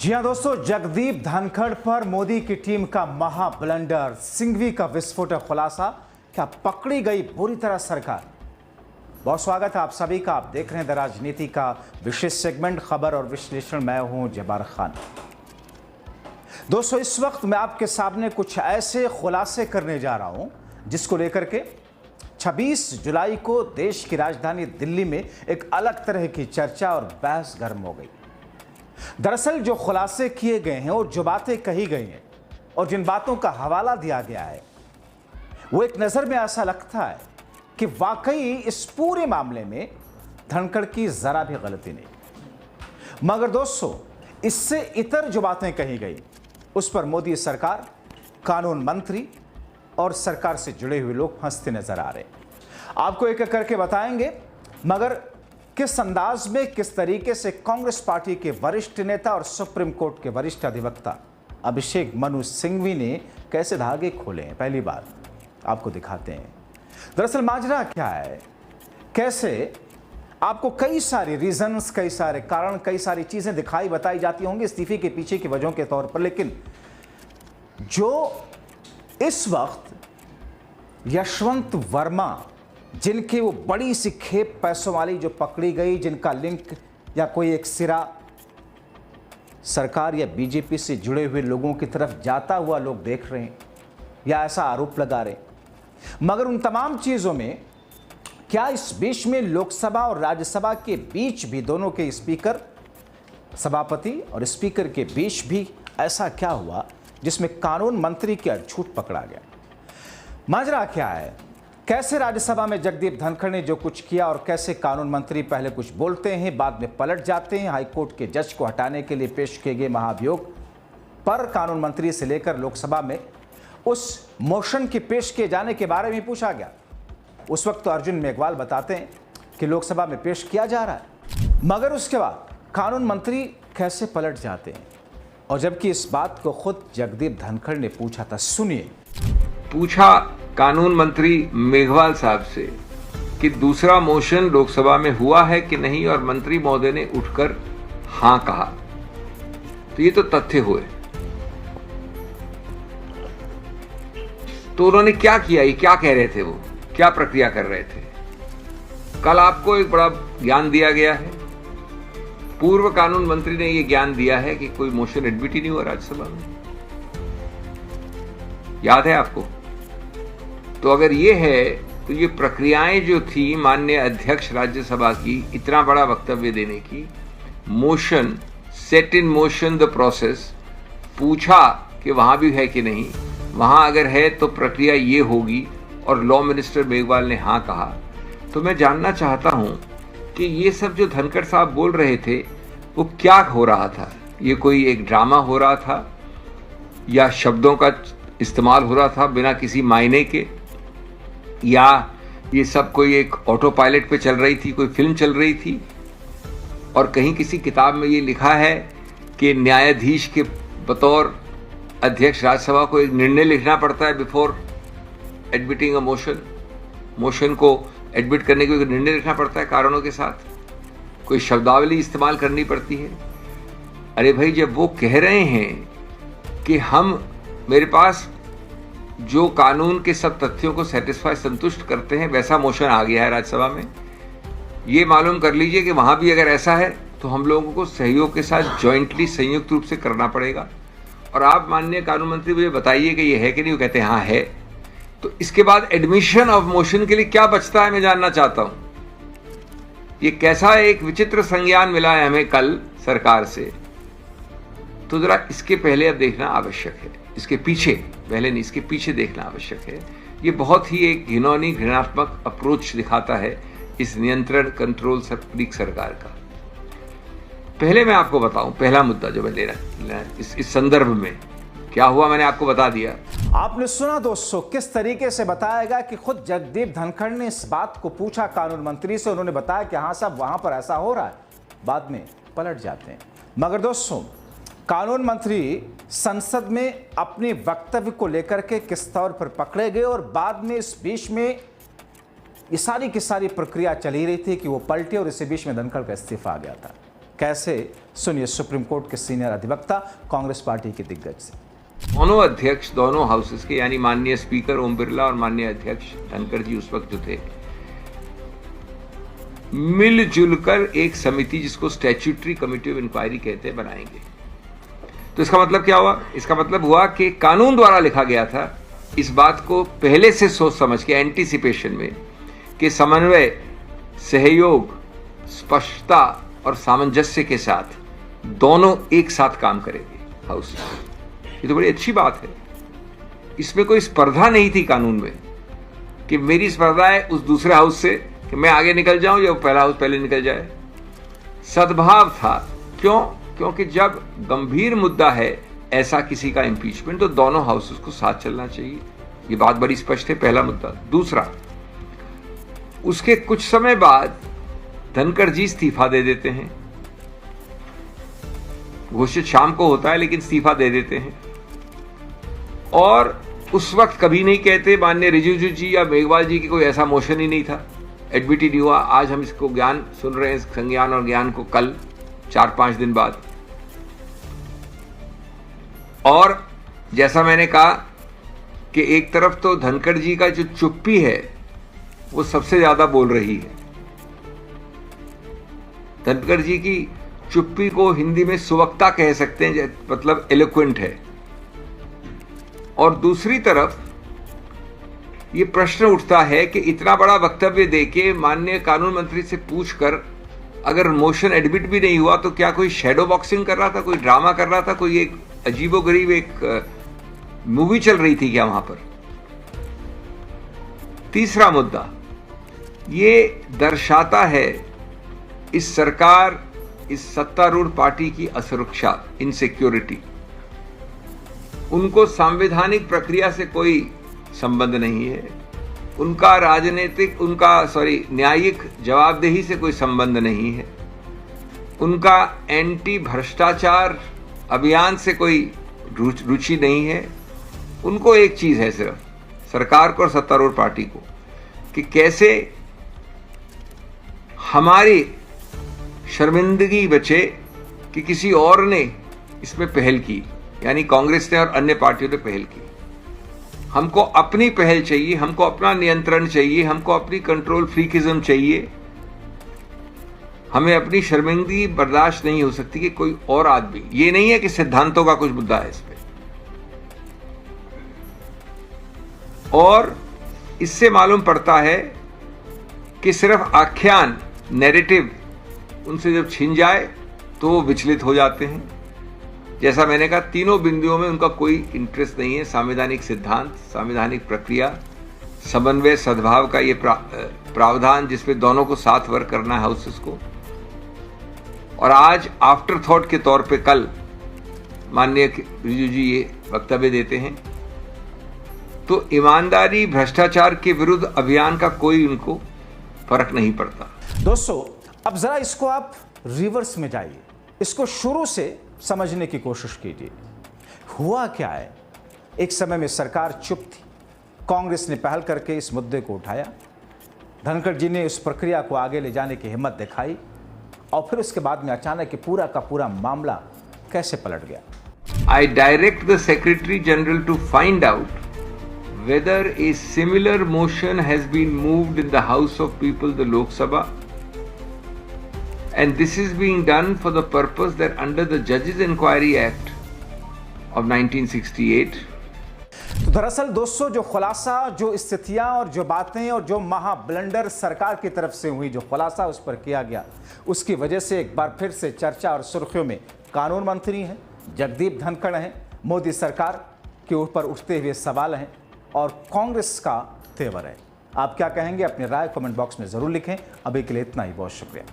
जी हां दोस्तों, जगदीप धनखड़ पर मोदी की टीम का महा ब्लंडर, सिंघवी का विस्फोटक खुलासा, क्या पकड़ी गई बुरी तरह सरकार। बहुत स्वागत है आप सभी का। आप देख रहे हैं द राजनीति का विशेष सेगमेंट खबर और विश्लेषण। मैं हूं जब्बार खान। दोस्तों, इस वक्त मैं आपके सामने कुछ ऐसे खुलासे करने जा रहा हूं जिसको लेकर के 26 जुलाई को देश की राजधानी दिल्ली में एक अलग तरह की चर्चा और बहस गर्म हो गई। दरअसल जो खुलासे किए गए हैं और जो बातें कही गई हैं और जिन बातों का हवाला दिया गया है, वो एक नजर में ऐसा लगता है कि वाकई इस पूरे मामले में धनखड़ की जरा भी गलती नहीं। मगर दोस्तों, इससे इतर जो बातें कही गई उस पर मोदी सरकार, कानून मंत्री और सरकार से जुड़े हुए लोग फंसते नजर आ रहे हैं। आपको एक एक करके बताएंगे, मगर किस अंदाज में, किस तरीके से कांग्रेस पार्टी के वरिष्ठ नेता और सुप्रीम कोर्ट के वरिष्ठ अधिवक्ता अभिषेक मनु सिंघवी ने कैसे धागे खोले हैं, पहली बार आपको दिखाते हैं। दरअसल माजरा क्या है, कैसे आपको कई सारे रीजंस, कई सारे कारण, कई सारी चीजें दिखाई बताई जाती होंगी इस्तीफे के पीछे की वजहों के तौर पर, लेकिन जो इस वक्त यशवंत वर्मा, जिनकी वो बड़ी सी खेप पैसों वाली जो पकड़ी गई, जिनका लिंक या कोई एक सिरा सरकार या बीजेपी से जुड़े हुए लोगों की तरफ जाता हुआ लोग देख रहे हैं या ऐसा आरोप लगा रहे हैं। मगर उन तमाम चीजों में क्या इस बीच में लोकसभा और राज्यसभा के बीच भी, दोनों के स्पीकर, सभापति और स्पीकर के बीच भी ऐसा क्या हुआ जिसमें कानून मंत्री की अछूट पकड़ा गया। माजरा क्या है, कैसे राज्यसभा में जगदीप धनखड़ ने जो कुछ किया और कैसे कानून मंत्री पहले कुछ बोलते हैं, बाद में पलट जाते हैं। हाईकोर्ट के जज को हटाने के लिए पेश किए गए महाभियोग पर कानून मंत्री से लेकर लोकसभा में उस मोशन के पेश किए जाने के बारे में पूछा गया। उस वक्त तो अर्जुन मेघवाल बताते हैं कि लोकसभा में पेश किया जा रहा है, मगर उसके बाद कानून मंत्री कैसे पलट जाते हैं, और जबकि इस बात को खुद जगदीप धनखड़ ने पूछा था। सुनिए। पूछा कानून मंत्री मेघवाल साहब से कि दूसरा मोशन लोकसभा में हुआ है कि नहीं, और मंत्री महोदय ने उठकर हां कहा। तो ये तो तथ्य हुए। तो उन्होंने क्या किया, ये क्या कह रहे थे, वो क्या प्रक्रिया कर रहे थे। कल आपको एक बड़ा ज्ञान दिया गया है। पूर्व कानून मंत्री ने यह ज्ञान दिया है कि कोई मोशन एडमिट ही नहीं हुआ राज्यसभा में। याद है आपको? तो अगर ये है तो ये प्रक्रियाएं जो थी माननीय अध्यक्ष राज्यसभा की, इतना बड़ा वक्तव्य देने की, motion, set in motion the process, पूछा कि वहां भी है कि नहीं, वहां अगर है तो प्रक्रिया ये होगी, और लॉ मिनिस्टर मेघवाल ने हां कहा। तो मैं जानना चाहता हूं कि ये सब जो धनखड़ साहब बोल रहे थे वो क्या हो रहा था। ये कोई एक ड्रामा हो रहा था या शब्दों का इस्तेमाल हो रहा था बिना किसी मायने के, या ये सब कोई एक ऑटो पायलट पे चल रही थी, कोई फिल्म चल रही थी। और कहीं किसी किताब में ये लिखा है कि न्यायाधीश के बतौर अध्यक्ष राज्यसभा को एक निर्णय लिखना पड़ता है before admitting a motion. Motion को एडमिट करने के लिए निर्णय लिखना पड़ता है कारणों के साथ, कोई शब्दावली इस्तेमाल करनी पड़ती है। अरे भाई, जब वो कह रहे हैं कि मेरे पास जो कानून के सब तथ्यों को सेटिस्फाई, संतुष्ट करते हैं, वैसा मोशन आ गया है राज्यसभा में, ये मालूम कर लीजिए कि वहां भी अगर ऐसा है तो हम लोगों को सहयोग के साथ जॉइंटली, संयुक्त रूप से करना पड़ेगा। और आप माननीय कानून मंत्री मुझे बताइए कि ये है कि नहीं। वो कहते हैं हाँ है। तो इसके बाद एडमिशन ऑफ मोशन के लिए क्या बचता है, मैं जानना चाहता हूं। ये कैसा एक विचित्र संज्ञान मिला है हमें कल सरकार से। तो जरा इसके पहले अब देखना आवश्यक है, इसके पीछे, पहले नहीं इसके पीछे देखना आवश्यक है। ये बहुत ही एक घिनौनी, घृणात्मक अप्रोच दिखाता है इस नियंत्रण, कंट्रोल फ्रीक सरकार का। पहले मैं आपको बताऊं, पहला मुद्दा जो मैं ले रहा इस संदर्भ में क्या हुआ, मैंने आपको बता दिया। आपने सुना दोस्तों, किस तरीके से बताएगा कि खुद जगदीप धनखड़ ने इस बात को पूछा कानून मंत्री से, उन्होंने बताया कि हाँ साहब वहां पर ऐसा हो रहा है, बाद में पलट जाते हैं। मगर दोस्तों, कानून मंत्री संसद में अपने वक्तव्य को लेकर के किस तौर पर पकड़े गए, और बाद में इस बीच में ये सारी की सारी प्रक्रिया चली रही थी कि वो पलटे, और इसी बीच में धनखड़ का इस्तीफा आ गया था। कैसे, सुनिए सुप्रीम कोर्ट के सीनियर अधिवक्ता कांग्रेस पार्टी के दिग्गज से। दोनों अध्यक्ष दोनों हाउसेस के, यानी माननीय स्पीकर ओम बिरला और माननीय अध्यक्ष धनखड़ जी उस वक्त जो थे, मिलजुल कर एक समिति जिसको स्टैट्यूटरी कमिटी ऑफ इंक्वायरी कहते हैं बनाएंगे। तो इसका मतलब क्या हुआ? इसका मतलब हुआ कि कानून द्वारा लिखा गया था इस बात को पहले से सोच समझ के, एंटीसिपेशन में, कि समन्वय, सहयोग, स्पष्टता और सामंजस्य के साथ दोनों एक साथ काम करेंगे हाउस। ये तो बड़ी अच्छी बात है। इसमें कोई स्पर्धा नहीं थी कानून में कि मेरी स्पर्धा है उस दूसरे हाउस से कि मैं आगे निकल जाऊं या पहला हाउस पहले निकल जाए। सद्भाव था। क्यों? क्योंकि जब गंभीर मुद्दा है ऐसा किसी का इम्पीचमेंट, तो दोनों हाउसेस को साथ चलना चाहिए। ये बात बड़ी स्पष्ट है, पहला मुद्दा। दूसरा, उसके कुछ समय बाद धनखड़ जी इस्तीफा दे देते हैं। घोषित शाम को होता है लेकिन इस्तीफा दे देते हैं, और उस वक्त कभी नहीं कहते माननीय रिजिजू जी या मेघवाल जी की कोई ऐसा मोशन ही नहीं था, एडमिट ही नहीं हुआ। आज हम इसको ज्ञान सुन रहे हैं, संज्ञान और ज्ञान को, कल 4-5 दिन बाद। और जैसा मैंने कहा कि एक तरफ तो धनखड़ जी का जो चुप्पी है वो सबसे ज्यादा बोल रही है। धनखड़ जी की चुप्पी को हिंदी में सुवक्ता कह सकते हैं, मतलब एलोक्वेंट है। और दूसरी तरफ ये प्रश्न उठता है कि इतना बड़ा वक्तव्य देके माननीय कानून मंत्री से पूछकर अगर मोशन एडमिट भी नहीं हुआ तो क्या कोई शैडो बॉक्सिंग कर रहा था, कोई ड्रामा कर रहा था, कोई एक अजीबोगरीब एक मूवी चल रही थी क्या वहां पर? तीसरा मुद्दा ये दर्शाता है इस सरकार, इस सत्तारूढ़ पार्टी की असुरक्षा, इनसिक्योरिटी। उनको संवैधानिक प्रक्रिया से कोई संबंध नहीं है, उनका राजनीतिक, न्यायिक जवाबदेही से कोई संबंध नहीं है, उनका एंटी भ्रष्टाचार अभियान से कोई रुचि नहीं है। उनको एक चीज है सिर्फ, सरकार को और सत्तारूढ़ पार्टी को, कि कैसे हमारी शर्मिंदगी बचे कि किसी और ने इसमें पहल की, यानी कांग्रेस ने और अन्य पार्टियों ने पहल की। हमको अपनी पहल चाहिए, हमको अपना नियंत्रण चाहिए, हमको अपनी कंट्रोल फ्रीकिज्म चाहिए। हमें अपनी शर्मिंदगी बर्दाश्त नहीं हो सकती कि कोई और आदमी, ये नहीं है कि सिद्धांतों का कुछ मुद्दा है इसमें। और इससे मालूम पड़ता है कि सिर्फ आख्यान, नैरेटिव उनसे जब छिन जाए तो वो विचलित हो जाते हैं। जैसा मैंने कहा, तीनों बिंदुओं में उनका कोई इंटरेस्ट नहीं है। संवैधानिक सिद्धांत, संवैधानिक प्रक्रिया, समन्वय, सद्भाव का ये प्रावधान जिसपे दोनों को साथ वर्क करना है हाउसेस को। और आज आफ्टर थॉट के तौर पे कल माननीय रिजिजू जी ये वक्तव्य देते हैं, तो ईमानदारी, भ्रष्टाचार के विरुद्ध अभियान का कोई उनको फर्क नहीं पड़ता। दोस्तों, अब जरा इसको आप रिवर्स में जाइए, इसको शुरू से समझने की कोशिश कीजिए। हुआ क्या है? एक समय में सरकार चुप थी, कांग्रेस ने पहल करके इस मुद्दे को उठाया, धनखड़ जी ने उस प्रक्रिया को आगे ले जाने की हिम्मत दिखाई, और फिर उसके बाद में अचानक कि पूरा का पूरा मामला कैसे पलट गया। I direct the secretary general to find out whether a similar motion has been moved in the House of People, the Lok Sabha, and this is being done for the purpose that under the Judges Inquiry Act of 1968. तो दरअसल दोस्तों, जो खुलासा, जो स्थितियां और जो बातें और जो महा ब्लंडर सरकार की तरफ से हुई, जो खुलासा उस पर किया गया, उसकी वजह से एक बार फिर से चर्चा और सुर्खियों में कानून मंत्री हैं, जगदीप धनखड़ हैं, मोदी सरकार के ऊपर उठते हुए सवाल हैं और कांग्रेस का तेवर है। आप क्या कहेंगे? अपनी राय कमेंट बॉक्स में जरूर लिखें। अभी के लिए इतना ही, बहुत शुक्रिया।